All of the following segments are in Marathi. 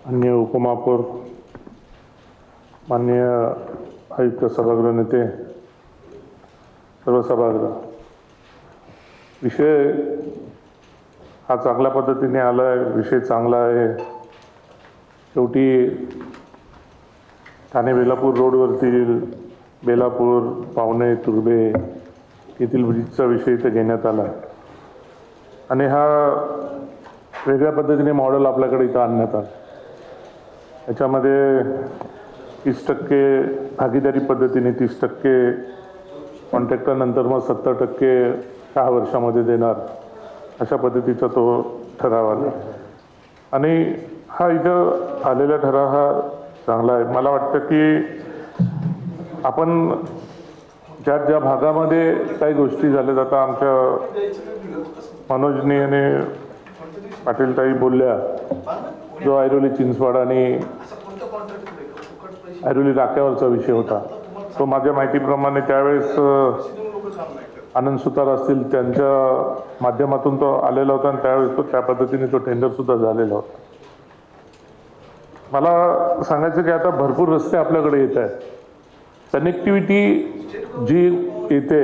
माननीय उपमहापौर, माननीय आयुक्त, सभागृह नेते, सर्व सभागृह, विषय हा चांगल्या पद्धतीने आला आहे, विषय चांगला आहे। शेवटी ठाणे बेलापूर रोडवरतील बेलापूर पावणे तुर्बे येथील ब्रिजचा विषय इथे घेण्यात आला आणि हा वेगळ्या पद्धतीने मॉडेल आपल्याकडे इथं आणण्यात आलं। याच्यामध्ये 30% भागीदारी पद्धतीने 30% कॉन्ट्रॅक्टर नंतर मग 70% 6 वर्षामध्ये देणार अशा पद्धतीचा तो ठराव आला आणि हा इथं आलेला ठराव हा चांगला आहे। मला वाटतं की आपण ज्या भागामध्ये काही गोष्टी झाल्या आता आमच्या मनोजनी आणि पाटीलताई बोलल्या, जो ऐरोली चिंचवड आणि ऐरोली राख्यावरचा विषय होता तो माझ्या माहितीप्रमाणे त्यावेळेस आनंद सुतार असतील त्यांच्या माध्यमातून तो आलेला होता आणि त्यावेळेस तो त्या पद्धतीने तो टेंडर सुद्धा झालेला होता। मला सांगायचं की आता भरपूर रस्ते आपल्याकडे येत आहेत, कनेक्टिव्हिटी जी येते,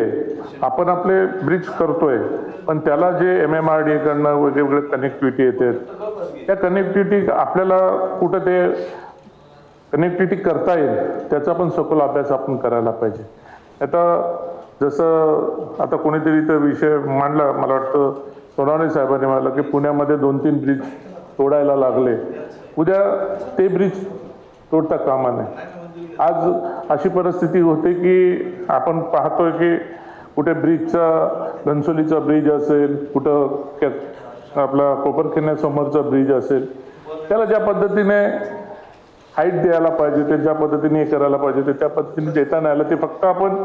आपण आपले ब्रिज करतोय पण त्याला जे MMRDA कडनं वेगवेगळे कनेक्टिव्हिटी येते, त्या कनेक्टिव्हिटी आपल्याला कुठं ते कनेक्टिव्हिटी करता येईल त्याचा पण सखोल अभ्यास आपण करायला पाहिजे। आता जसं आता कोणीतरी इथं विषय मांडला, मला वाटतं सोनवणे साहेबांनी म्हटलं की पुण्यामध्ये 2-3 ब्रिज तोडायला लागले, उद्या ते ब्रिज तोडता कामा नये। आज अशी परिस्थिती होते की आपण पाहतोय की कुठे ब्रिजचा घनसोलीचा ब्रिज असेल, कुठं आपला कोपरखिन्यासमोरचा ब्रिज असेल, त्याला ज्या पद्धतीने हाईट द्यायला पाहिजे ते ज्या पद्धतीने करायला पाहिजे ते त्या पद्धतीने देता नाही आलं। ते फक्त आपण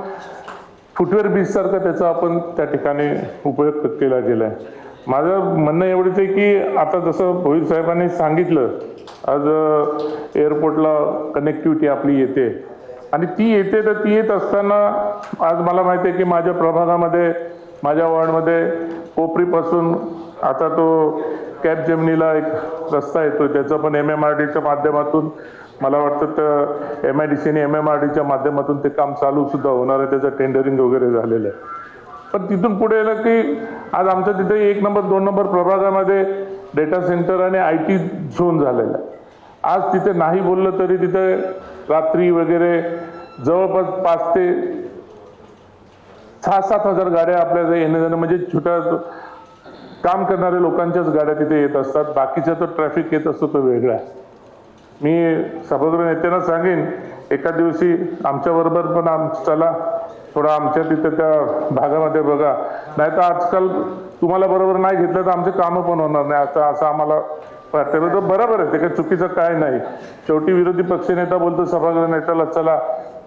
फुटवेअर ब्रिज सारखं त्याचा आपण त्या ठिकाणी उपयोग केला गेला आहे। माझं म्हणणं एवढंच आहे की आता जसं भोईर साहेबांनी सांगितलं, आज एअरपोर्टला कनेक्टिव्हिटी आपली येते आणि ती येते, तर ती येत असताना आज मला माहिती आहे की माझ्या प्रभागामध्ये, माझ्या वॉर्डमध्ये कोपरीपासून आता तो कॅप जमिनीला एक रस्ता येतो, त्याचं पण MMRDच्या माध्यमातून मला वाटतं तर MIDC आणि MMRDच्या माध्यमातून ते काम चालू सुद्धा होणार आहे, त्याचं टेंडरिंग वगैरे झालेलं आहे। पण तिथून पुढे येलं की आज आमच्या तिथे 1 नंबर 2 नंबर प्रभागामध्ये डेटा सेंटर आणि IT झोन झालेला आहे। आज तिथे नाही बोललं तरी तिथे रात्री वगैरे जवळपास 5 ते 6-7 हजार गाड्या आपल्या येणे जाणं, म्हणजे छोट्या काम करणाऱ्या लोकांच्याच गाड्या तिथे येत असतात, बाकीचा तो ट्रॅफिक येत असतो तो वेगळा आहे। मी सभागृह नेत्यांना सांगेन एका दिवशी आमच्याबरोबर पण चला, थोडं आमच्या तिथे त्या भागामध्ये बघा, नाही तर आजकाल तुम्हाला बरोबर नाही घेतलं तर आमचे कामं पण होणार नाही असं आम्हाला वाटतं। तर बरोबर आहे, ते काही चुकीचं काय नाही। शेवटी विरोधी पक्षनेता बोलतो सभागृह नेत्याला, चला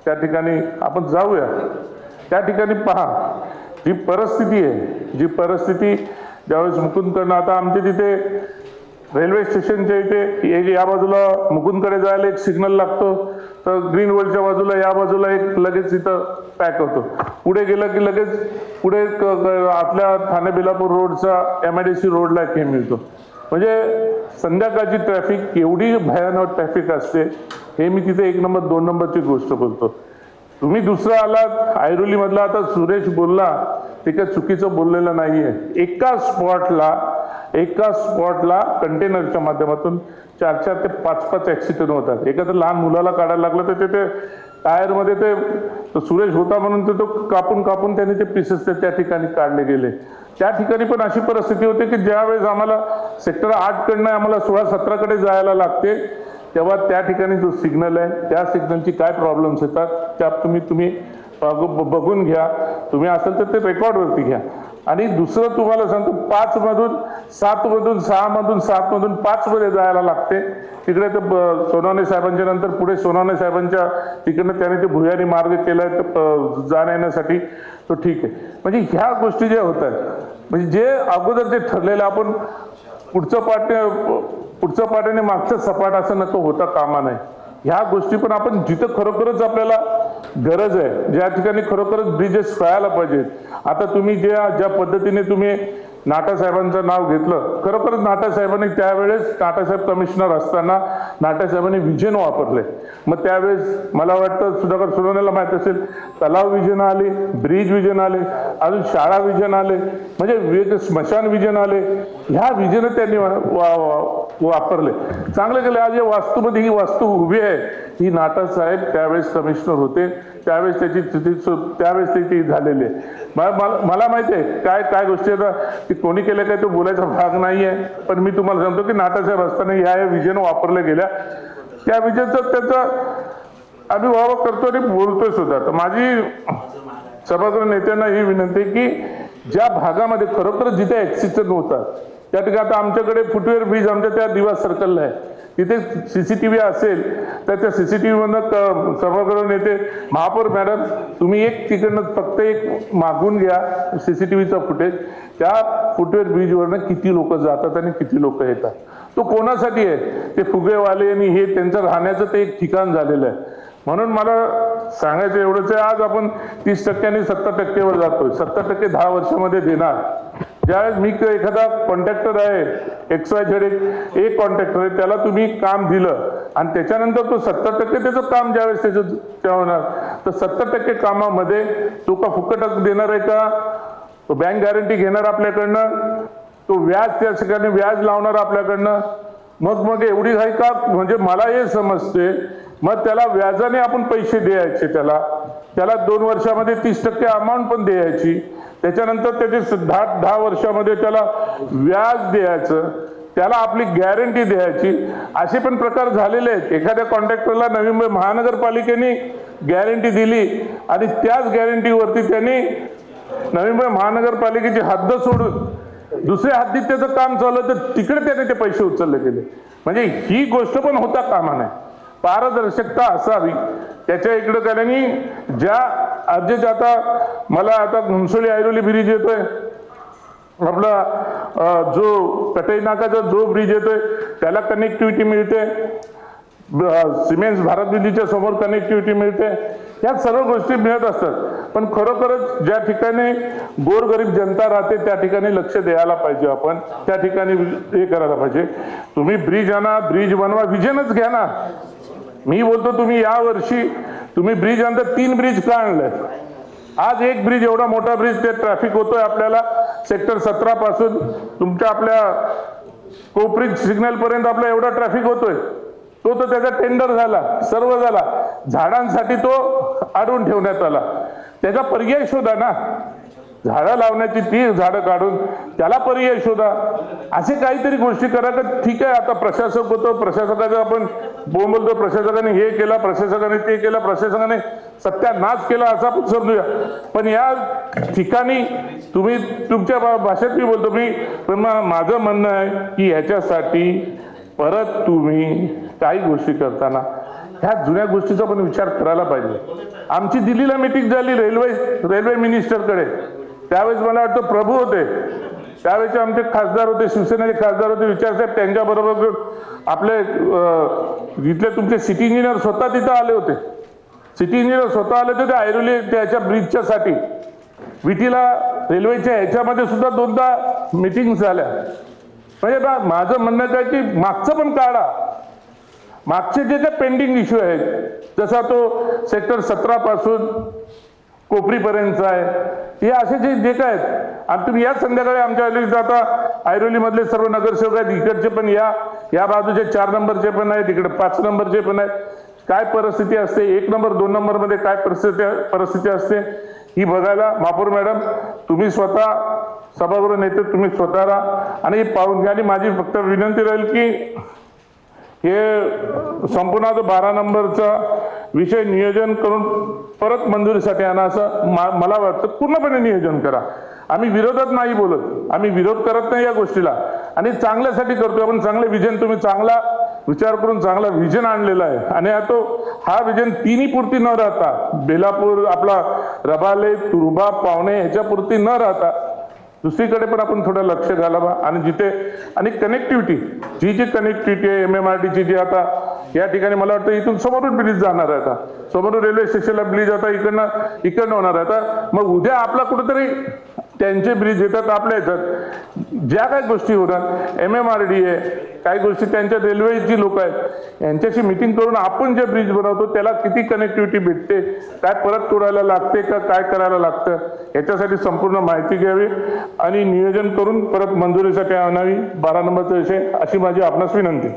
त्या ठिकाणी आपण जाऊया, त्या ठिकाणी पहा जी परिस्थिती आहे, जी परिस्थिती ज्यावेळेस मुकुंदकडनं, आता आमच्या तिथे रेल्वे स्टेशनच्या इथे या बाजूला मुकुंदकडे जायला एक सिग्नल लागतो, तर ग्रीन वर्ल्डच्या बाजूला या बाजूला एक लगेच इथं पॅक होतो, पुढे गेलं की लगेच पुढे आपल्या ठाणे बेलापूर रोडचा MIDC रोडला एक हे मिळतो। म्हणजे संध्याकाळची ट्रॅफिक एवढी भयानक ट्रॅफिक असते, हे मी तिथे 1 नंबर 2 नंबरची गोष्ट बोलतो। तुम्ही दुसरा आलात ऐरोली मधला, आता सुरेश बोलला ते काय चुकीचं बोललेलं नाहीये। एका स्पॉटला कंटेनरच्या माध्यमातून 4-4 ते 5-5 ऍक्सिडेंट होतात। एखाद्या लहान मुलाला काढायला लागलं तर ते टायर मध्ये ते सुरेश होता म्हणून तो कापून त्याने ते पीसेस त्या ठिकाणी काढले गेले। त्या ठिकाणी पण अशी परिस्थिती होते की ज्यावेळेस आम्हाला सेक्टर 8 कडनं आम्हाला 16-17 कडे जायला लागते, तेव्हा त्या ठिकाणी जो सिग्नल आहे त्या सिग्नलची काय प्रॉब्लेम्स येतात त्या तुम्ही बघून घ्या, तुम्ही असेल तर ते रेकॉर्डवरती घ्या। आणि दुसरं तुम्हाला सांगतो, 5 मधून 7 मधून 6 मधून 7 मधून 5 मध्ये जायला लागते, तिकडे तर सोनवणे साहेबांच्या नंतर पुढे सोनवणे साहेबांच्या तिकडनं त्याने ते भुयारी मार्ग केलाय तर जाण्यासाठी, तो ठीक आहे। म्हणजे ह्या गोष्टी ज्या होत आहेत, म्हणजे जे अगोदर जे ठरलेलं आपण पुढचं पाठ आणि मागचं सपाट असं नको होता कामा नये। ह्या गोष्टी पण आपण जिथं खरोखरच आपल्याला गरज आहे, ज्या ठिकाणी खरोखरच ब्रिजेस व्हायला पाहिजेत, आता तुम्ही ज्या पद्धतीने तुम्ही नाटासाहेबांचं नाव घेतलं. खरोखरच नाटासाहेबांनी त्यावेळेस नाटासाहेब कमिशनर असताना नाटासाहेबांनी विजन वापरले. मग त्यावेळेस मला वाटतं सुधाकर सोनवणेला माहित असेल, तलाव विजन आले, ब्रिज विजन आले, अजून शाळा विजन आले, म्हणजे विविध स्मशान विजन आले. ह्या विजन त्यांनी वापरले, चांगलं केलं. आज या वास्तूमध्ये ही वास्तू उभी आहे, ही नाटासाहेब त्यावेळेस कमिशनर होते, त्यावेळेस त्याची त्यावेळेस ती झालेली आहे. मला माहिती आहे काय काय गोष्टी आता ती कोणी केल्या काय तो बोलायचा भाग नाही आहे, पण मी तुम्हाला सांगतो की नाटासाहेब असताना ह्या विजन वापरल्या गेल्या. त्या विजनचं त्याचा आम्ही वाव करतो आणि बोलतोय सुद्धा. तर माझी सभागृह नेत्यांना ही विनंती आहे की ज्या भागामध्ये खरोखर जिथे ऍक्सिडेंट होतात त्या ठिकाणी, आता आमच्याकडे फुटवेअर ब्रिज आमच्या त्या दिवास सर्कलला आहे, तिथे सीसीटीव्ही असेल तर त्या सीसीटीव्ही मधनं सभागृह नेते महापौर मॅडम तुम्ही एक तिकडनं फक्त एक मागून घ्या सीसीटीव्हीचा फुटेज, त्या फुटवेअर ब्रिजवरनं किती लोक जातात आणि किती लोक येतात, तो कोणासाठी आहे, ते फुगेवाले आणि हे त्यांचं राहण्याचं ते एक ठिकाण झालेलं आहे. म्हणून मला सांगायचं एवढंच आहे, आज आपण 30% 70%वर जातोय. 70% 10 वर्षामध्ये देणार. ज्यावेळेस मी एखादा कॉन्ट्रॅक्टर आहे, XYZ एक कॉन्ट्रॅक्टर आहे, त्याला तुम्ही काम दिलं आणि त्याच्यानंतर तो 70% त्याचं काम ज्यावेळेस त्याचं होणार, तर 70% कामामध्ये तो का फुकट देणार आहे का, तो बँक गॅरंटी घेणार आपल्याकडनं, तो व्याज त्या ठिकाणी व्याज लावणार आपल्याकडनं. मग एवढी घाई का, म्हणजे मला हे समजते, मग त्याला व्याजाने आपण पैसे द्यायचे, त्याला 2 वर्षामध्ये 30% अमाऊंट पण द्यायची, त्याच्यानंतर त्याचे 10 वर्षामध्ये त्याला व्याज द्यायचं, त्याला आपली गॅरंटी द्यायची. असे पण प्रकार झालेले आहेत. एखाद्या कॉन्ट्रॅक्टरला नवी मुंबई महानगरपालिकेने गॅरंटी दिली आणि त्याच गॅरंटीवरती त्यांनी नवी मुंबई महानगरपालिकेची हद्द सोडून दुसऱ्या हद्दीत त्याचं काम चाललं, तर तिकडे त्याने ते पैसे उचलले गेले. म्हणजे ही गोष्ट पण होता कामा नये. पारदर्शकता असावी. त्याच्या इकडे त्यांनी ज्या अर्जेच्या, आता मला आता घुमसोली ऐरोली ब्रिज येतोय, आपला जो कटई नाकाचा जो ब्रिज येतोय त्याला कनेक्टिव्हिटी मिळते, सिमेंट भारत ब्रिजच्या समोर कनेक्टिव्हिटी मिळते, ह्या सर्व गोष्टी मिळत असतात. पण खरोखरच ज्या ठिकाणी गोरगरीब जनता राहते त्या ठिकाणी लक्ष द्यायला पाहिजे. आपण त्या ठिकाणी हे करायला पाहिजे. तुम्ही ब्रिज आणा, ब्रिज बनवा, विजनच घ्या ना. मी बोलतो तुम्ही या वर्षी तुम्ही ब्रिज आणता, 3 ब्रिज का आणलंय? आज एक ब्रिज, एवढा मोठा ब्रिज, ते ट्रॅफिक होतोय आपल्याला सेक्टर 17 पासून तुमच्या आपल्या कोपरी सिग्नल पर्यंत आपला एवढा ट्रॅफिक होतोय. तो तर त्याचा टेंडर झाला, सर्व झाला, झाडांसाठी तो अडवून ठेवण्यात आला. त्याचा पर्याय शोधा ना, झाडं लावण्याची ती झाडं काढून त्याला पर्याय शोधा. असे काहीतरी गोष्टी करा. का ठीक आहे, आता प्रशासक होतो, प्रशासकाचं आपण बोलतो, प्रशासकाने हे केलं, प्रशासकाने ते केलं, प्रशासकाने सत्यानाश केला असं आपण समजूया. पण या ठिकाणी तुम्ही तुमच्या भाषेत मी बोलतो, पण माझं म्हणणं आहे की ह्याच्यासाठी परत तुम्ही काही गोष्टी करताना ह्या जुन्या गोष्टीचा पण विचार करायला पाहिजे. आमची दिल्लीला मीटिंग झाली रेल्वे मिनिस्टरकडे, त्यावेळेस मला वाटतं प्रभू होते, त्यावेळेचे आमचे खासदार होते, शिवसेनेचे खासदार होते विचारसाहेब, त्यांच्याबरोबर आपले इथले तुमचे सिटी इंजिनियर स्वतः तिथं आले होते. सिटी इंजिनियर स्वतः आले होते त्या ऐरोली त्याच्या ब्रिजच्या साठी. विटीला रेल्वेच्या ह्याच्यामध्ये सुद्धा 2दा मीटिंग झाल्या. म्हणजे माझं म्हणणं काय की मागचं पण काढा, मागचे जे काही पेंडिंग इश्यू आहेत, जसा तो सेक्टर 17 पासून कोपरीपर्यंतचा आहे, हे असे जे काय आहेत. आणि तुम्ही या संध्याकाळी आमच्या आता ऐरोली मधले सर्व नगरसेवक आहेत, इकडचे पण या बाजूचे 4 नंबरचे पण आहेत, इकडे 5 नंबरचे पण आहेत. काय परिस्थिती असते 1 नंबर 2 नंबर मध्ये, काय परिस्थिती असते ही बघायला महापौर मॅडम तुम्ही स्वतः, सभागृह नेते तुम्ही स्वतः राहा आणि पाहून घ्या. आणि माझी फक्त विनंती राहील की हे संपूर्ण 12 नंबरचा विषय नियोजन करून परत मंजुरीसाठी आणा, असं मला वाटतं. पूर्णपणे नियोजन करा. आम्ही विरोधात नाही बोलत, आम्ही विरोध करत नाही या गोष्टीला, आणि चांगल्यासाठी करतोय आपण. चांगले विजन, तुम्ही चांगला विचार करून चांगला विजन आणलेला आहे. आणि हा विजन तिन्ही पुरती न राहता, बेलापूर, आपला रबाले, तुर्बा, पावणे ह्याच्यापुरती न राहता दुसरीकडे पण आपण थोडं लक्ष घालावा. आणि जिथे आणि कनेक्टिव्हिटी, जी कनेक्टिव्हिटी आहे MMRDची, जी आता या ठिकाणी मला वाटतं इथून समोरून ब्रिज जाणार आहे, आता समोरून रेल्वे स्टेशनला ब्रिज आता इकडनं होणार आहे. आता मग उद्या आपला कुठेतरी त्यांचे ब्रिज येतात आपल्या येतात, ज्या काही गोष्टी होतात MMRDA काही गोष्टी त्यांच्या रेल्वेची लोक आहेत यांच्याशी मीटिंग करून आपण जे ब्रिज बनवतो त्याला किती कनेक्टिव्हिटी भेटते, काय परत तोडायला लागते का काय करायला लागतं याच्यासाठी संपूर्ण माहिती घ्यावी आणि नियोजन करून परत मंजुरीसाठी आणावी. 12 नंबरचा विषय अशी माझी आपणास विनंती.